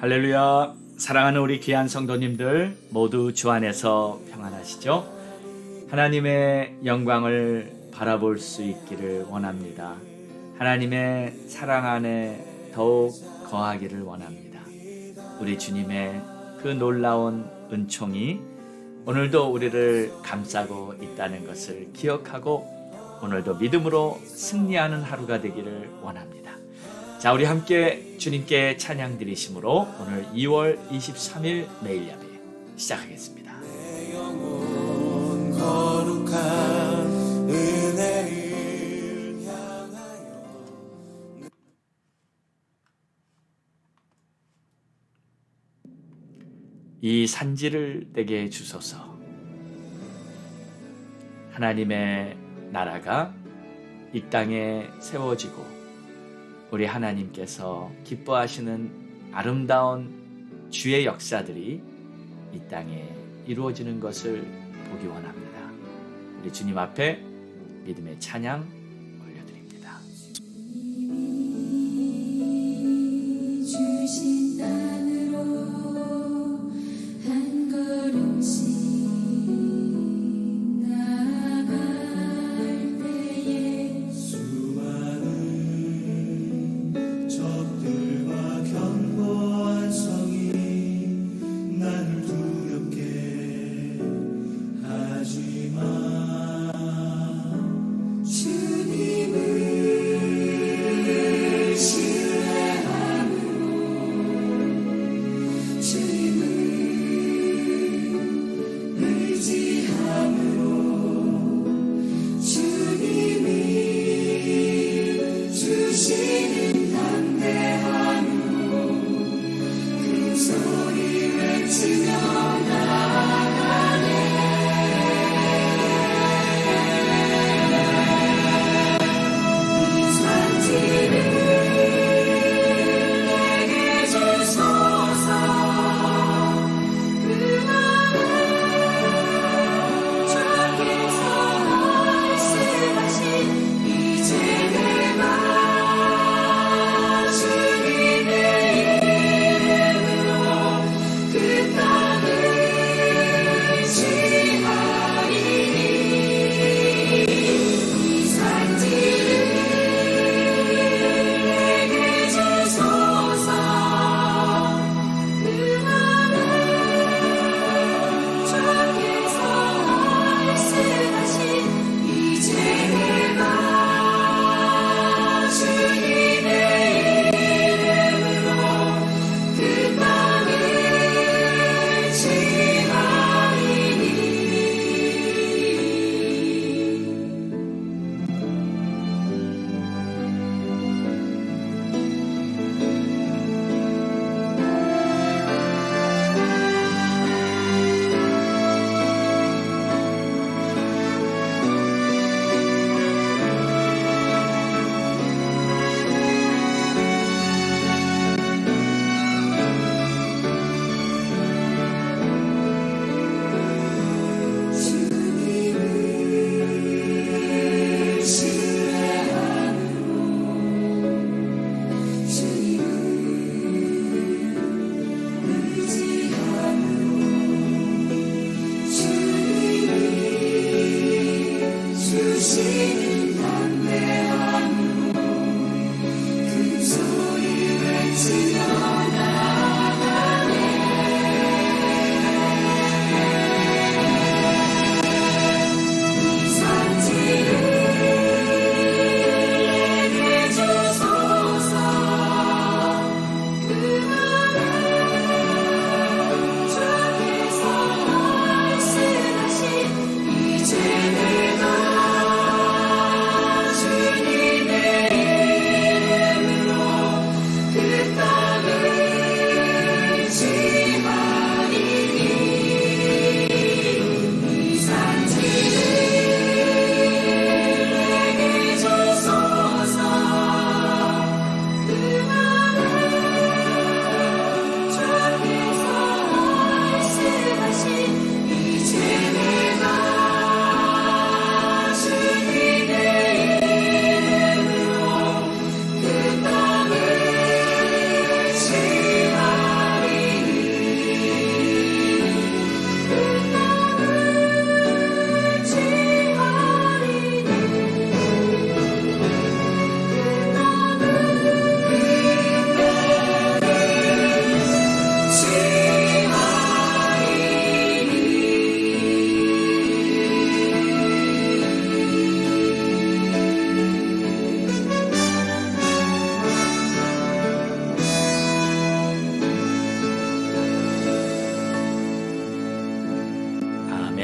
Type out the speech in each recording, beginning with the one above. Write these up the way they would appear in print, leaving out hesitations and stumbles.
할렐루야. 사랑하는 우리 귀한 성도님들 모두 주 안에서 평안하시죠? 하나님의 영광을 바라볼 수 있기를 원합니다. 하나님의 사랑 안에 더욱 거하기를 원합니다. 우리 주님의 그 놀라운 은총이 오늘도 우리를 감싸고 있다는 것을 기억하고 오늘도 믿음으로 승리하는 하루가 되기를 원합니다. 자, 우리 함께 주님께 찬양 드리심으로 오늘 2월 23일 매일 예배 시작하겠습니다. 내 영혼 거룩한 은혜를 향하여 이 산지를 내게 주소서. 하나님의 나라가 이 땅에 세워지고 우리 하나님께서 기뻐하시는 아름다운 주의 역사들이 이 땅에 이루어지는 것을 보기 원합니다. 우리 주님 앞에 믿음의 찬양 올려드립니다. 주신 땅으로 한 걸음씩 나아갈 때에 수많은 적들과 견고한 성이 나를 두렵게 하지만 주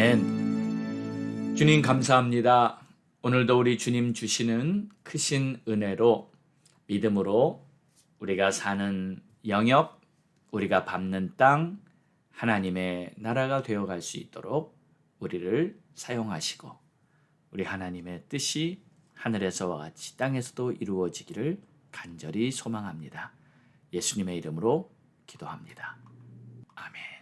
아멘. 주님 감사합니다. 오늘도 우리 주님 주시는 크신 은혜로 믿음으로 우리가 사는 영역, 우리가 밟는 땅, 하나님의 나라가 되어갈 수 있도록 우리를 사용하시고 우리 하나님의 뜻이 하늘에서와 같이 땅에서도 이루어지기를 간절히 소망합니다. 예수님의 이름으로 기도합니다. 아멘.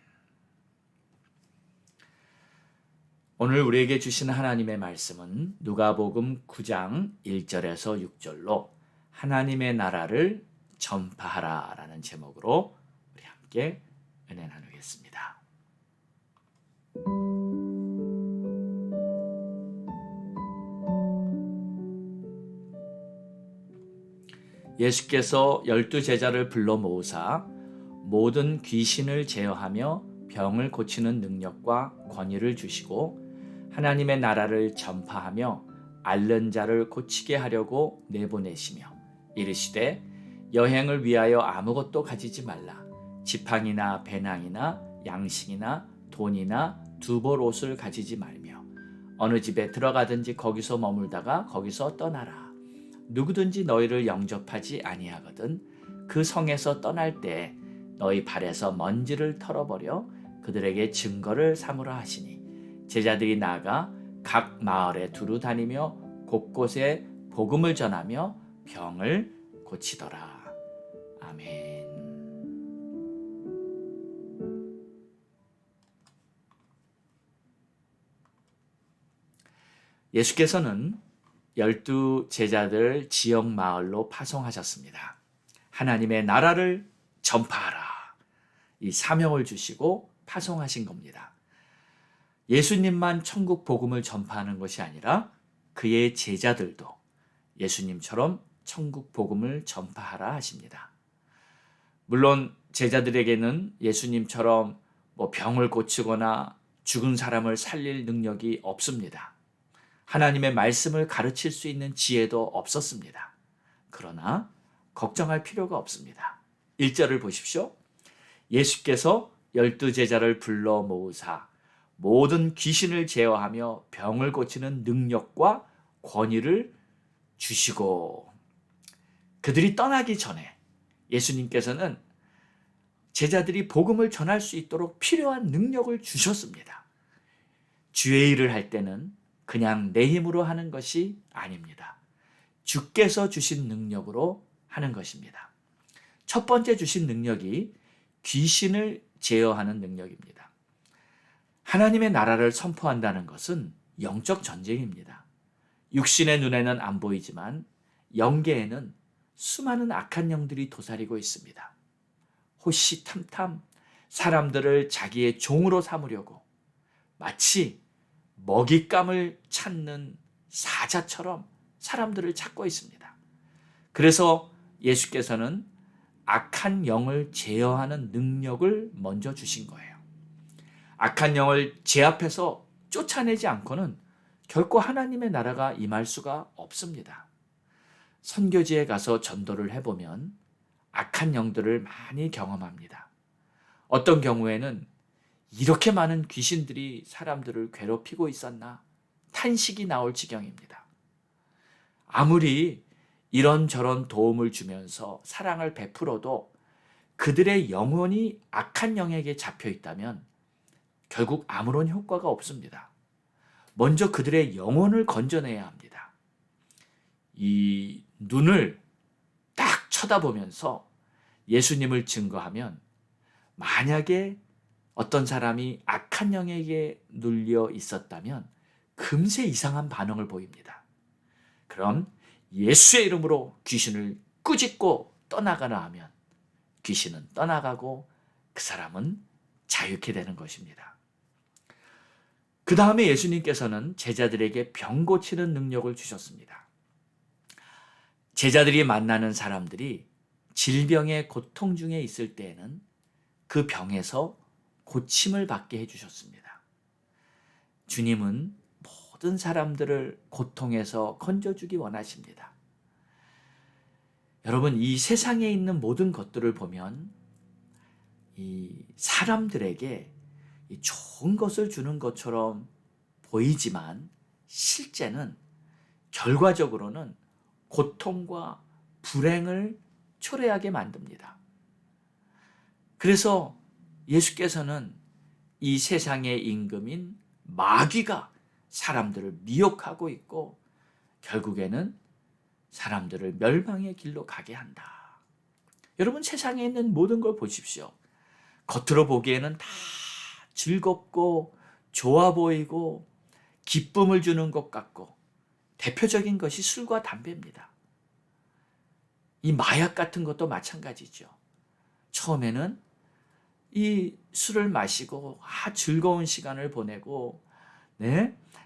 오늘 우리에게 주신 하나님의 말씀은 누가복음 9장 1절에서 6절로 하나님의 나라를 전파하라 라는 제목으로 우리 함께 은혜 나누겠습니다. 예수께서 12제자를 불러 모으사 모든 귀신을 제어하며 병을 고치는 능력과 권위를 주시고 하나님의 나라를 전파하며 앓는 자를 고치게 하려고 내보내시며 이르시되 여행을 위하여 아무것도 가지지 말라. 지팡이나 배낭이나 양식이나 돈이나 두벌 옷을 가지지 말며 어느 집에 들어가든지 거기서 머물다가 거기서 떠나라. 누구든지 너희를 영접하지 아니하거든 그 성에서 떠날 때 너희 발에서 먼지를 털어버려 그들에게 증거를 삼으라 하시니 제자들이 나아가 각 마을에 두루 다니며 곳곳에 복음을 전하며 병을 고치더라. 아멘. 예수께서는 12제자들 지역 마을로 파송하셨습니다. 하나님의 나라를 전파하라. 이 사명을 주시고 파송하신 겁니다. 예수님만 천국 복음을 전파하는 것이 아니라 그의 제자들도 예수님처럼 천국 복음을 전파하라 하십니다. 물론 제자들에게는 예수님처럼 병을 고치거나 죽은 사람을 살릴 능력이 없습니다. 하나님의 말씀을 가르칠 수 있는 지혜도 없었습니다. 그러나 걱정할 필요가 없습니다. 1절을 보십시오. 예수께서 12제자를 불러 모으사 모든 귀신을 제어하며 병을 고치는 능력과 권위를 주시고 그들이 떠나기 전에 예수님께서는 제자들이 복음을 전할 수 있도록 필요한 능력을 주셨습니다. 주의 일을 할 때는 그냥 내 힘으로 하는 것이 아닙니다. 주께서 주신 능력으로 하는 것입니다. 첫 번째 주신 능력이 귀신을 제어하는 능력입니다. 하나님의 나라를 선포한다는 것은 영적 전쟁입니다. 육신의 눈에는 안 보이지만 영계에는 수많은 악한 영들이 도사리고 있습니다. 호시탐탐 사람들을 자기의 종으로 삼으려고 마치 먹잇감을 찾는 사자처럼 사람들을 찾고 있습니다. 그래서 예수께서는 악한 영을 제어하는 능력을 먼저 주신 거예요. 악한 영을 제 앞에서 쫓아내지 않고는 결코 하나님의 나라가 임할 수가 없습니다. 선교지에 가서 전도를 해보면 악한 영들을 많이 경험합니다. 어떤 경우에는 이렇게 많은 귀신들이 사람들을 괴롭히고 있었나 탄식이 나올 지경입니다. 아무리 이런저런 도움을 주면서 사랑을 베풀어도 그들의 영혼이 악한 영에게 잡혀 있다면 결국 아무런 효과가 없습니다. 먼저 그들의 영혼을 건져내야 합니다. 이 눈을 딱 쳐다보면서 예수님을 증거하면 만약에 어떤 사람이 악한 영에게 눌려 있었다면 금세 이상한 반응을 보입니다. 그럼 예수의 이름으로 귀신을 꾸짖고 떠나가라 하면 귀신은 떠나가고 그 사람은 자유케 되는 것입니다. 그 다음에 예수님께서는 제자들에게 병 고치는 능력을 주셨습니다. 제자들이 만나는 사람들이 질병의 고통 중에 있을 때에는 그 병에서 고침을 받게 해주셨습니다. 주님은 모든 사람들을 고통에서 건져주기 원하십니다. 여러분, 이 세상에 있는 모든 것들을 보면 이 사람들에게 이 좋은 것을 주는 것처럼 보이지만 실제는 결과적으로는 고통과 불행을 초래하게 만듭니다. 그래서 예수께서는 이 세상의 임금인 마귀가 사람들을 미혹하고 있고 결국에는 사람들을 멸망의 길로 가게 한다. 여러분, 세상에 있는 모든 걸 보십시오. 겉으로 보기에는 다 즐겁고 좋아 보이고 기쁨을 주는 것 같고 대표적인 것이 술과 담배입니다. 이 마약 같은 것도 마찬가지죠. 처음에는 이 술을 마시고 즐거운 시간을 보내고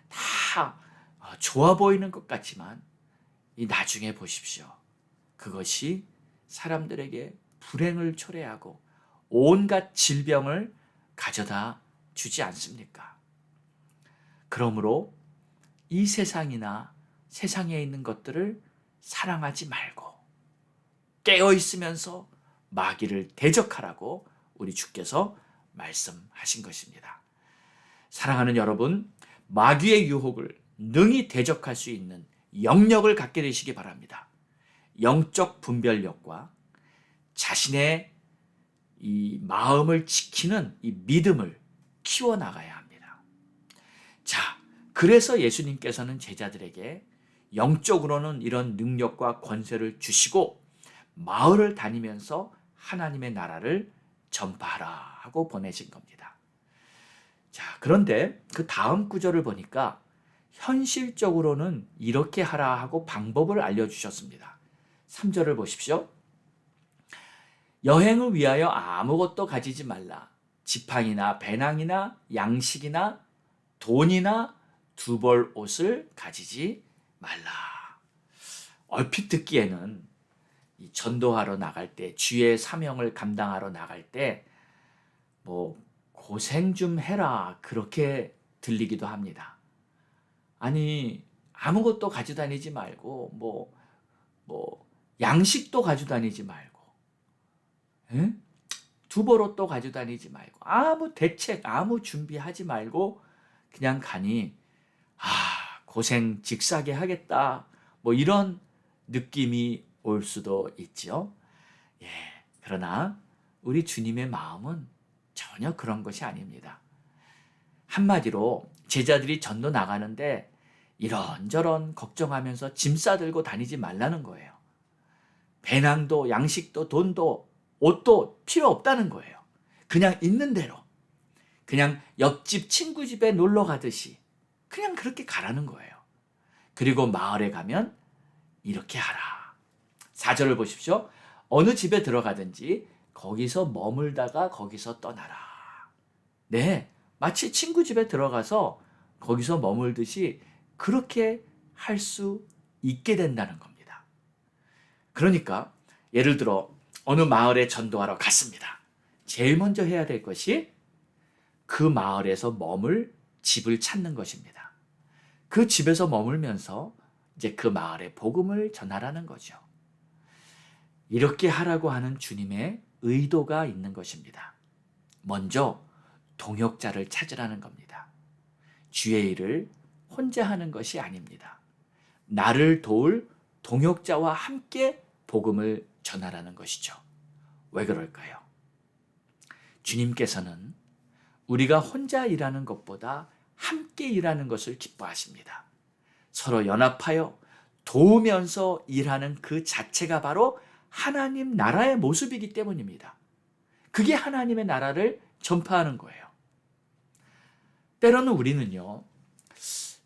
다 좋아 보이는 것 같지만 이 나중에 보십시오. 그것이 사람들에게 불행을 초래하고 온갖 질병을 가져다 주지 않습니까? 그러므로 이 세상이나 세상에 있는 것들을 사랑하지 말고 깨어 있으면서 마귀를 대적하라고 우리 주께서 말씀하신 것입니다. 사랑하는 여러분, 마귀의 유혹을 능히 대적할 수 있는 영역을 갖게 되시기 바랍니다. 영적 분별력과 자신의 이 마음을 지키는 이 믿음을 키워나가야 합니다. 자, 그래서 예수님께서는 제자들에게 영적으로는 이런 능력과 권세를 주시고 마을을 다니면서 하나님의 나라를 전파하라 하고 보내신 겁니다. 자, 그런데 그 다음 구절을 보니까 현실적으로는 이렇게 하라 하고 방법을 알려주셨습니다. 3절을 보십시오. 여행을 위하여 아무것도 가지지 말라. 지팡이나 배낭이나 양식이나 돈이나 두 벌 옷을 가지지 말라. 얼핏 듣기에는 이 전도하러 나갈 때, 주의 사명을 감당하러 나갈 때 고생 좀 해라, 그렇게 들리기도 합니다. 아니, 아무것도 가지고 다니지 말고 양식도 가지고 다니지 말고 두 벌 옷도 가지고 다니지 말고 아무 대책, 아무 준비하지 말고 그냥 가니 고생 직사게 하겠다, 이런 느낌이 올 수도 있죠. 그러나 우리 주님의 마음은 전혀 그런 것이 아닙니다. 한마디로 제자들이 전도 나가는데 이런저런 걱정하면서 짐 싸들고 다니지 말라는 거예요. 배낭도 양식도 돈도 옷도 필요 없다는 거예요. 그냥 있는 대로, 그냥 옆집 친구 집에 놀러 가듯이 그냥 그렇게 가라는 거예요. 그리고 마을에 가면 이렇게 하라. 4절을 보십시오. 어느 집에 들어가든지 거기서 머물다가 거기서 떠나라. 마치 친구 집에 들어가서 거기서 머물듯이 그렇게 할 수 있게 된다는 겁니다. 그러니까 예를 들어 어느 마을에 전도하러 갔습니다. 제일 먼저 해야 될 것이 그 마을에서 머물 집을 찾는 것입니다. 그 집에서 머물면서 이제 그 마을에 복음을 전하라는 거죠. 이렇게 하라고 하는 주님의 의도가 있는 것입니다. 먼저 동역자를 찾으라는 겁니다. 주의 일을 혼자 하는 것이 아닙니다. 나를 도울 동역자와 함께 복음을 전하라는 것이죠. 왜 그럴까요? 주님께서는 우리가 혼자 일하는 것보다 함께 일하는 것을 기뻐하십니다. 서로 연합하여 도우면서 일하는 그 자체가 바로 하나님 나라의 모습이기 때문입니다. 그게 하나님의 나라를 전파하는 거예요. 때로는 우리는요,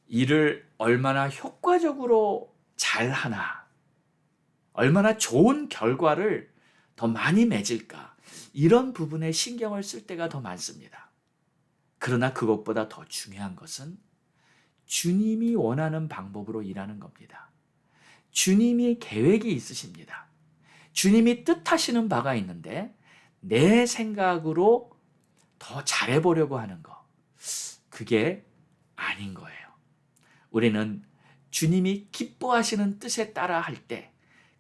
일을 얼마나 효과적으로 잘하나, 얼마나 좋은 결과를 더 많이 맺을까, 이런 부분에 신경을 쓸 때가 더 많습니다. 그러나 그것보다 더 중요한 것은 주님이 원하는 방법으로 일하는 겁니다. 주님이 계획이 있으십니다. 주님이 뜻하시는 바가 있는데 내 생각으로 더 잘해보려고 하는 거, 그게 아닌 거예요. 우리는 주님이 기뻐하시는 뜻에 따라 할 때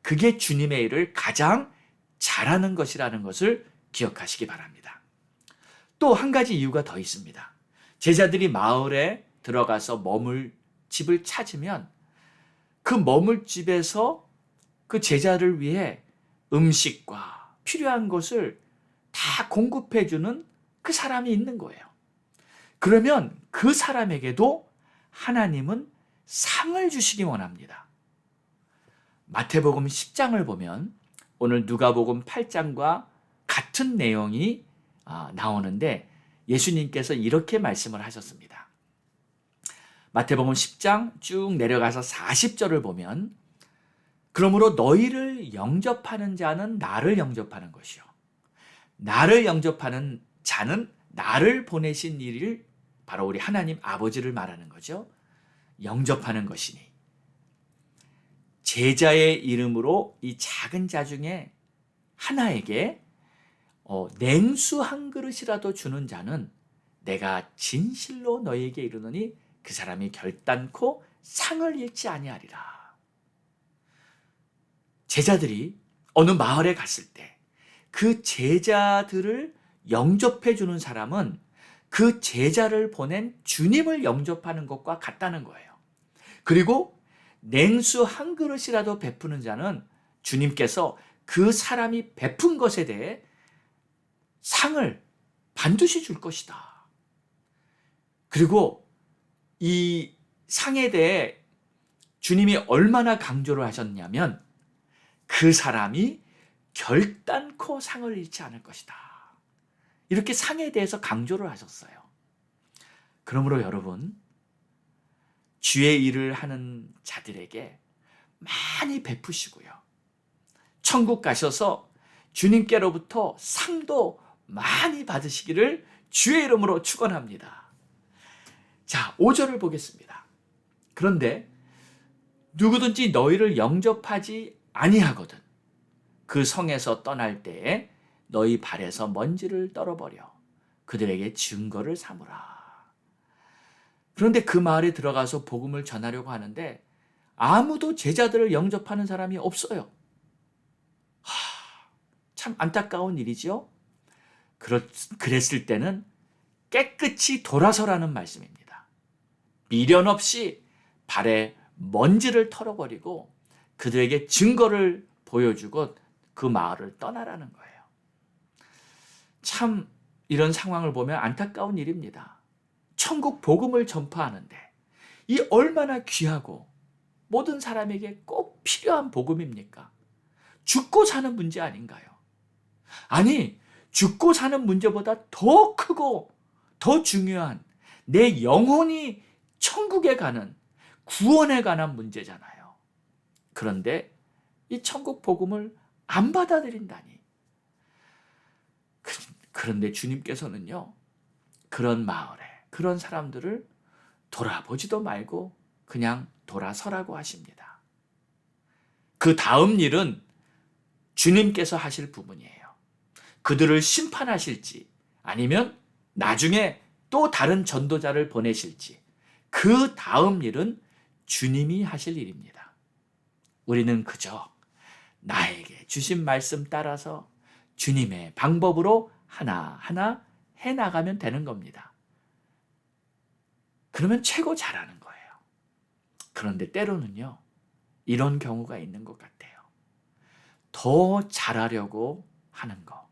그게 주님의 일을 가장 잘하는 것이라는 것을 기억하시기 바랍니다. 또 한 가지 이유가 더 있습니다. 제자들이 마을에 들어가서 머물 집을 찾으면 그 머물 집에서 그 제자를 위해 음식과 필요한 것을 다 공급해주는 그 사람이 있는 거예요. 그러면 그 사람에게도 하나님은 상을 주시기 원합니다. 마태복음 10장을 보면 오늘 누가복음 8장과 같은 내용이 나오는데 예수님께서 이렇게 말씀을 하셨습니다. 마태복음 10장 쭉 내려가서 40절을 보면 그러므로 너희를 영접하는 자는 나를 영접하는 것이요 나를 영접하는 자는 나를 보내신 이를 바로 우리 하나님 아버지를 말하는 거죠. 영접하는 것이니 제자의 이름으로 이 작은 자 중에 하나에게 냉수 한 그릇이라도 주는 자는 내가 진실로 너희에게 이르노니 그 사람이 결단코 상을 잃지 아니하리라. 제자들이 어느 마을에 갔을 때 그 제자들을 영접해 주는 사람은 그 제자를 보낸 주님을 영접하는 것과 같다는 거예요. 그리고 냉수 한 그릇이라도 베푸는 자는 주님께서 그 사람이 베푼 것에 대해 상을 반드시 줄 것이다. 그리고 이 상에 대해 주님이 얼마나 강조를 하셨냐면 그 사람이 결단코 상을 잃지 않을 것이다. 이렇게 상에 대해서 강조를 하셨어요. 그러므로 여러분, 주의 일을 하는 자들에게 많이 베푸시고요. 천국 가셔서 주님께로부터 상도 많이 받으시기를 주의 이름으로 축원합니다. 자, 5절을 보겠습니다. 그런데 누구든지 너희를 영접하지 아니하거든 그 성에서 떠날 때에 너희 발에서 먼지를 떨어버려 그들에게 증거를 삼으라. 그런데 그 마을에 들어가서 복음을 전하려고 하는데 아무도 제자들을 영접하는 사람이 없어요. 참 안타까운 일이죠. 그랬을 때는 깨끗이 돌아서라는 말씀입니다. 미련 없이 발에 먼지를 털어버리고 그들에게 증거를 보여주고 그 마을을 떠나라는 거예요. 참 이런 상황을 보면 안타까운 일입니다. 천국 복음을 전파하는데 이 얼마나 귀하고 모든 사람에게 꼭 필요한 복음입니까? 죽고 사는 문제 아닌가요? 아니, 죽고 사는 문제보다 더 크고 더 중요한 내 영혼이 천국에 가는 구원에 관한 문제잖아요. 그런데 이 천국 복음을 안 받아들인다니. 그런데 주님께서는요, 그런 마을에, 그런 사람들을 돌아보지도 말고 그냥 돌아서라고 하십니다. 그 다음 일은 주님께서 하실 부분이에요. 그들을 심판하실지 아니면 나중에 또 다른 전도자를 보내실지 그 다음 일은 주님이 하실 일입니다. 우리는 그저 나에게 주신 말씀 따라서 주님의 방법으로 하나하나 해나가면 되는 겁니다. 그러면 최고 잘하는 거예요. 그런데 때로는요, 이런 경우가 있는 것 같아요. 더 잘하려고 하는 거.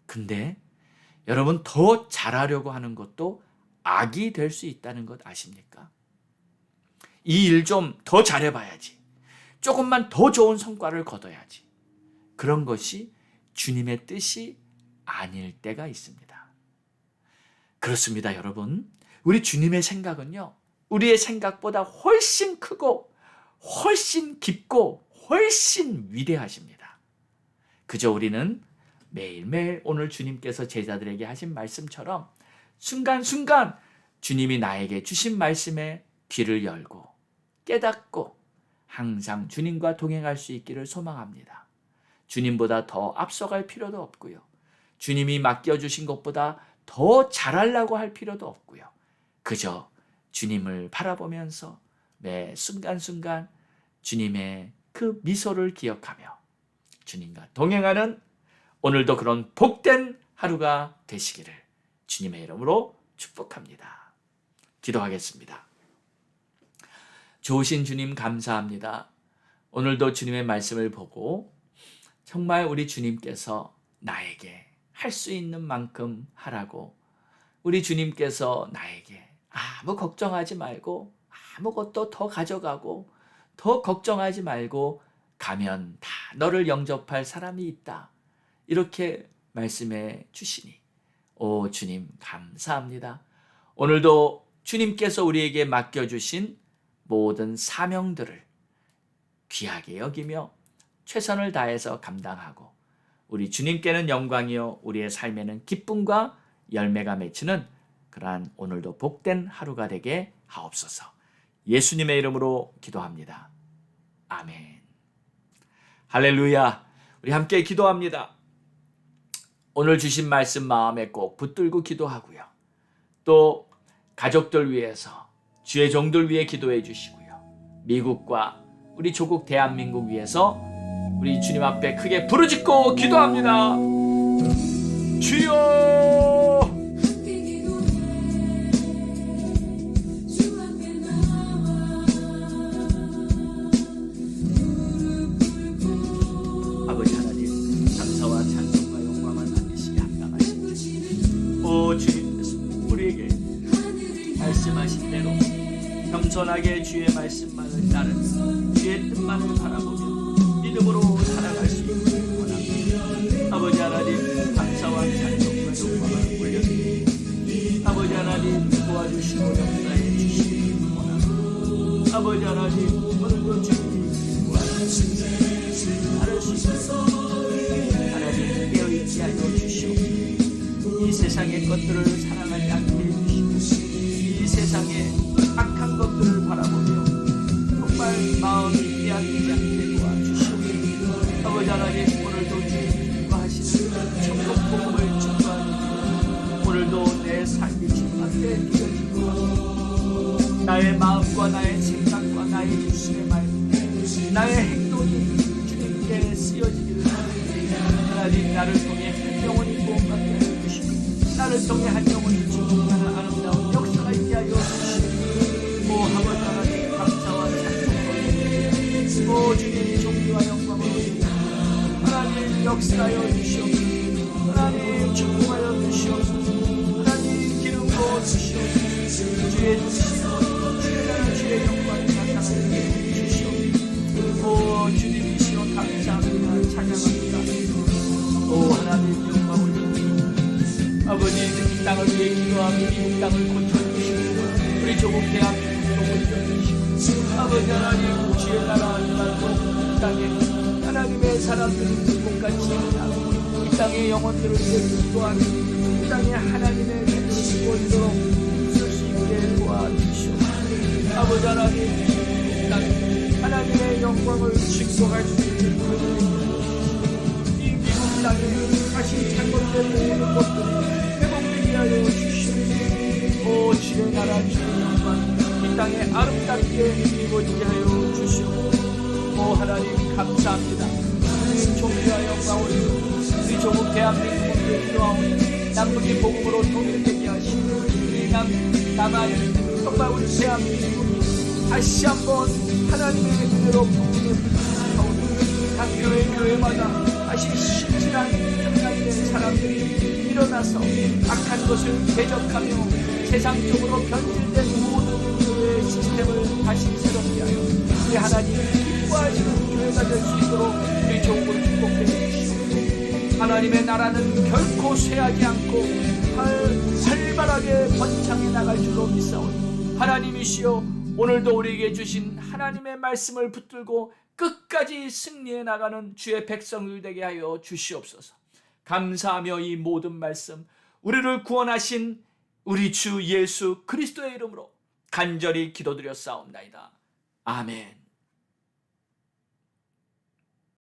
근데 여러분, 더 잘하려고 하는 것도 악이 될 수 있다는 것 아십니까? 이 일 좀 더 잘해봐야지. 조금만 더 좋은 성과를 거둬야지. 그런 것이 주님의 뜻이 아닐 때가 있습니다. 그렇습니다, 여러분. 우리 주님의 생각은요, 우리의 생각보다 훨씬 크고 훨씬 깊고 훨씬 위대하십니다. 그저 우리는 매일매일 오늘 주님께서 제자들에게 하신 말씀처럼 순간순간 주님이 나에게 주신 말씀에 귀를 열고 깨닫고 항상 주님과 동행할 수 있기를 소망합니다. 주님보다 더 앞서갈 필요도 없고요. 주님이 맡겨주신 것보다 더 잘하려고 할 필요도 없고요. 그저 주님을 바라보면서 매 순간순간 주님의 그 미소를 기억하며 주님과 동행하는 오늘도 그런 복된 하루가 되시기를 주님의 이름으로 축복합니다. 기도하겠습니다. 좋으신 주님 감사합니다. 오늘도 주님의 말씀을 보고 정말 우리 주님께서 나에게 할 수 있는 만큼 하라고, 우리 주님께서 나에게 아무 걱정하지 말고 아무것도 더 가져가고 더 걱정하지 말고 가면 다 너를 영접할 사람이 있다, 이렇게 말씀해 주시니 오 주님 감사합니다. 오늘도 주님께서 우리에게 맡겨주신 모든 사명들을 귀하게 여기며 최선을 다해서 감당하고 우리 주님께는 영광이요 우리의 삶에는 기쁨과 열매가 맺히는 그러한 오늘도 복된 하루가 되게 하옵소서. 예수님의 이름으로 기도합니다. 아멘. 할렐루야. 우리 함께 기도합니다. 오늘 주신 말씀 마음에 꼭 붙들고 기도하고요. 또 가족들 위해서, 주의 종들 위해 기도해 주시고요. 미국과 우리 조국 대한민국 위해서 우리 주님 앞에 크게 부르짖고 기도합니다. 주여! 함께 기도해 주 앞에 나와 무릎 꿇고 아버지 하나님, 감사와 찬송과 영광을 받으시기 합당하신 주님, 오 주님께서 우리에게 말씀하신 대로 겸손하게 주의 말씀만을 따르며 주의 뜻만을 바라보며 믿음으로 살아갈 수 있기를 원합니다. 아버지 하나님, 감사와 찬송과 영광을 올려드립니다. 아버지 하나님, 도와주시고 역사해 주시기를 원합니다. 아버지 하나님, 오늘도 주님이 구하시는 바를 수 있도록 하나님 깨어있게 하여 주시옵소서. 이 세상의 것들을 사랑하지 않게 해주시고 이 세상의 악한 것들을 바라보며 정말 마음이 빼앗기지 않게 도와주시옵소서. 아버지 하나님, 오늘도 주님과 하시는 천국 복음을 증거하니 오늘도 내 삶이 주님 앞에 드려지고 합니다. 나의 마음과 나의 생각과 나의 입술의 말, 나의 행동이 주님께 쓰여지기를 바랍니다. 하나님, 나를 통해 한 영혼이 구원받게 해주시고 나를 통해 한 영혼이 축복하는 아름다운 역사가 있게 하여 주시고 오 아버지 하나님, 감사와 찬송을 오 주님 존귀와 영광을 올립니다. 하나님 역사하여 주시옵소서. 하나님 축복하여 주시옵소서. 하나님 기름 부어 주시옵소서. 주의 주시옵소서. 주의 나라 주의 영광을 나타나게 주시옵소서. 오 주님이시여 감사합니다. 찬양합니다. 오 하나님 영광 올립니다. 아버지 이 땅을 위해 기도하며 미국 땅을 고쳐주시고 우리 조국 대한민국도 고쳐주시고 아버지 하나님 주의 나라 말고 이 땅에 하나님의 사람들이 불꽃같이 일어나고 이 땅의 영혼들을 위해 기도하며 이 땅에 하나님의 백성이 오도록 있을 수 있게 도와주시옵소서. 아버지 하나님 이 땅에 하나님의 영광을 증거할 수 있는 그들에게 이 미국 땅에 다시 잘못된 모든 것들을 회복되게 하여 주시옵소서. 오 주의 나라 주의 영광 이 땅에 아름답게 이루어지게 하여 주시옵소서. 오 하나님 감사합니다. 주님 존귀와 영광을 우리 조국 대한민국을 기도하오니 남북이 복음으로 통일되게 하시고 우리 남한 정말 우리 대한민국이 다시 한번 하나님의 은혜로 복음의 불을 타오르고 각 교회마다 다시 신실한 하나님의 사람들이 일어나서 악한 것을 대적하며 세상적으로 변질된 모든 교회의 시스템을 다시 새롭게 하여 우리 하나님 기뻐하시는 교회가 될 수 있도록 우리 조국을 축복해 주시옵소서. 하나님의 나라는 결코 쇠하지 않고 활발하게 번창해 나갈 줄로 믿사오니 하나님이시여 오늘도 우리에게 주신 하나님의 말씀을 붙들고 끝까지 승리해 나가는 주의 백성들 되게 하여 주시옵소서. 감사하며 이 모든 말씀 우리를 구원하신 우리 주 예수 그리스도의 이름으로 간절히 기도드렸사옵나이다. 아멘.